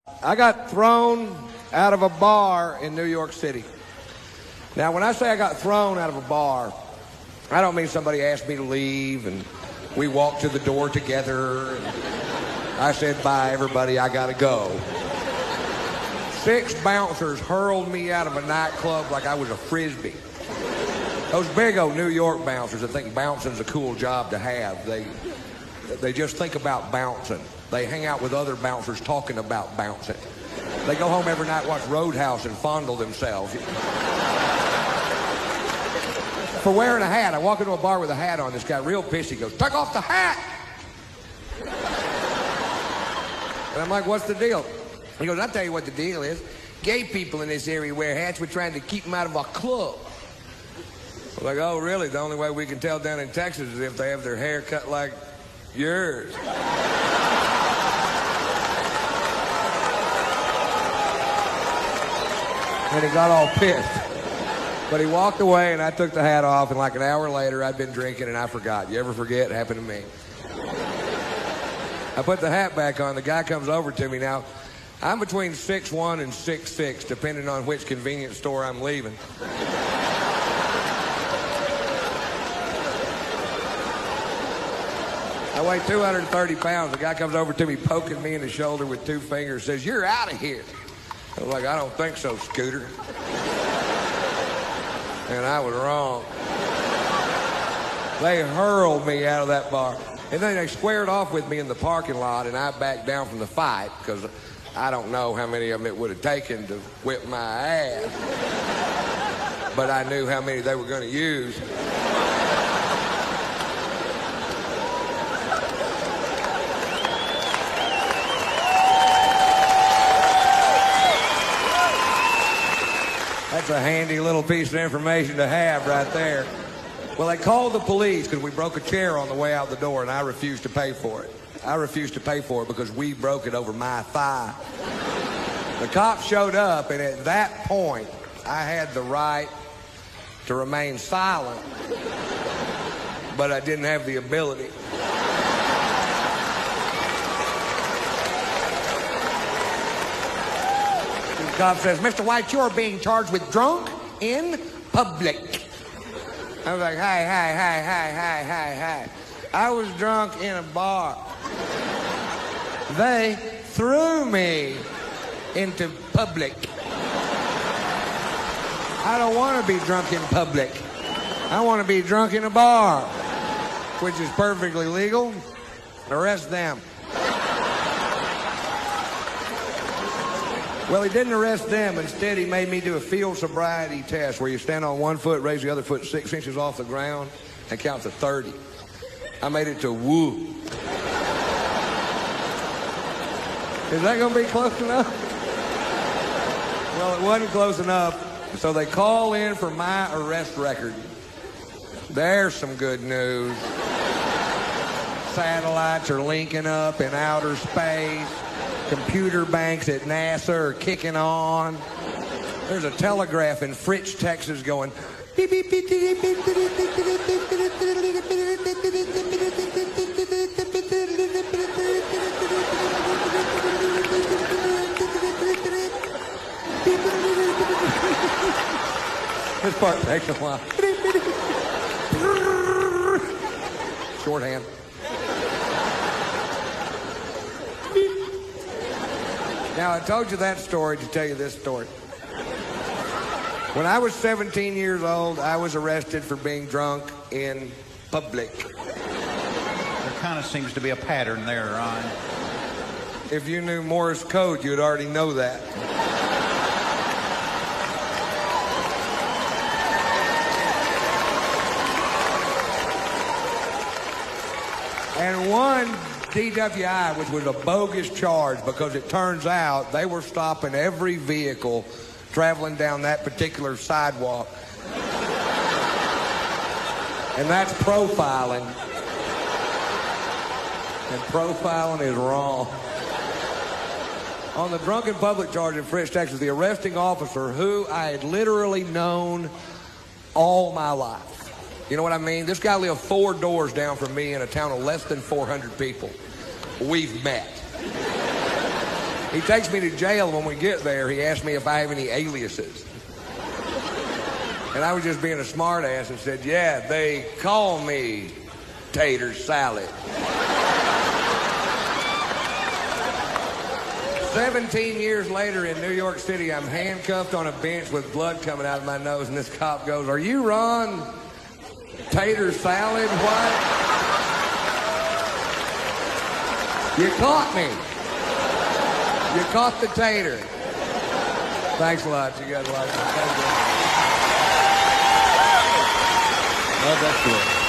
I got thrown out of a bar in New York City. Now, when I say I got thrown out of a bar, I don't mean somebody asked me to leave and we walked to the door together and I said, bye, everybody, I gotta go. 6 bouncers hurled me out of a nightclub like I was a frisbee. Those big old New York bouncers that think bouncing's a cool job to have, they just think about bouncing. They hang out with other bouncers talking about bouncing. They go home every night, watch Roadhouse, and fondle themselves. For wearing a hat. I walk into a bar with a hat on. This guy real pissed. He goes, take off the hat! And I'm like, what's the deal? He goes, I'll tell you what the deal is. Gay people in this area wear hats. We're trying to keep them out of our club. I'm like, oh, really? The only way we can tell down in Texas is if they have their hair cut like yours. And he got all pissed. But he walked away, and I took the hat off, and like an hour later, I'd been drinking, and I forgot. You ever forget? It happened to me. I put the hat back on. The guy comes over to me. Now, I'm between 6'1" and 6'6", depending on which convenience store I'm leaving. I weigh 230 pounds. The guy comes over to me, poking me in the shoulder with 2 fingers, says, you're out of here. I was like, I don't think so, Scooter. And I was wrong. They hurled me out of that bar. And then they squared off with me in the parking lot, and I backed down from the fight because I don't know how many of them it would have taken to whip my ass. But I knew how many they were going to use. That's a handy little piece of information to have right there. Well, they called the police because we broke a chair on the way out the door, and I refused to pay for it. I refused to pay for it because we broke it over my thigh. The cops showed up, and at that point, I had the right to remain silent, but I didn't have the ability. The cop says, Mr. White, you're being charged with drunk in public. I was like, hi. I was drunk in a bar. They threw me into public. I don't want to be drunk in public. I want to be drunk in a bar, which is perfectly legal. Arrest them. Well, he didn't arrest them. Instead, he made me do a field sobriety test where you stand on one foot, raise the other foot 6 inches off the ground, and count to 30. I made it to woo. Is that going to be close enough? Well, it wasn't close enough, so they call in for my arrest record. There's some good news. Satellites are linking up in outer space. Computer banks at NASA are kicking on. There's a telegraph in Fritch, Texas going beep, beep, beep, beep, beep, beep, beep, beep, beep, this part takes a while. Shorthand. Now, I told you that story to tell you this story. When I was 17 years old, I was arrested for being drunk in public. There kind of seems to be a pattern there, Ryan. If you knew Morse code, you'd already know that. And one DWI, which was a bogus charge because it turns out they were stopping every vehicle traveling down that particular sidewalk. And that's profiling. And profiling is wrong. On the drunken public charge in Fritch, Texas, the arresting officer, who I had literally known all my life. You know what I mean? This guy lived 4 doors down from me in a town of less than 400 people. We've met. He takes me to jail. When we get there, he asks me if I have any aliases. And I was just being a smart ass and said, yeah, they call me Tater Salad. 17 years later in New York City, I'm handcuffed on a bench with blood coming out of my nose, and this cop goes, are you Ron Tater Salad? What? You caught me. You caught the tater. Thanks a lot. You guys like it. Thank you. Love that story.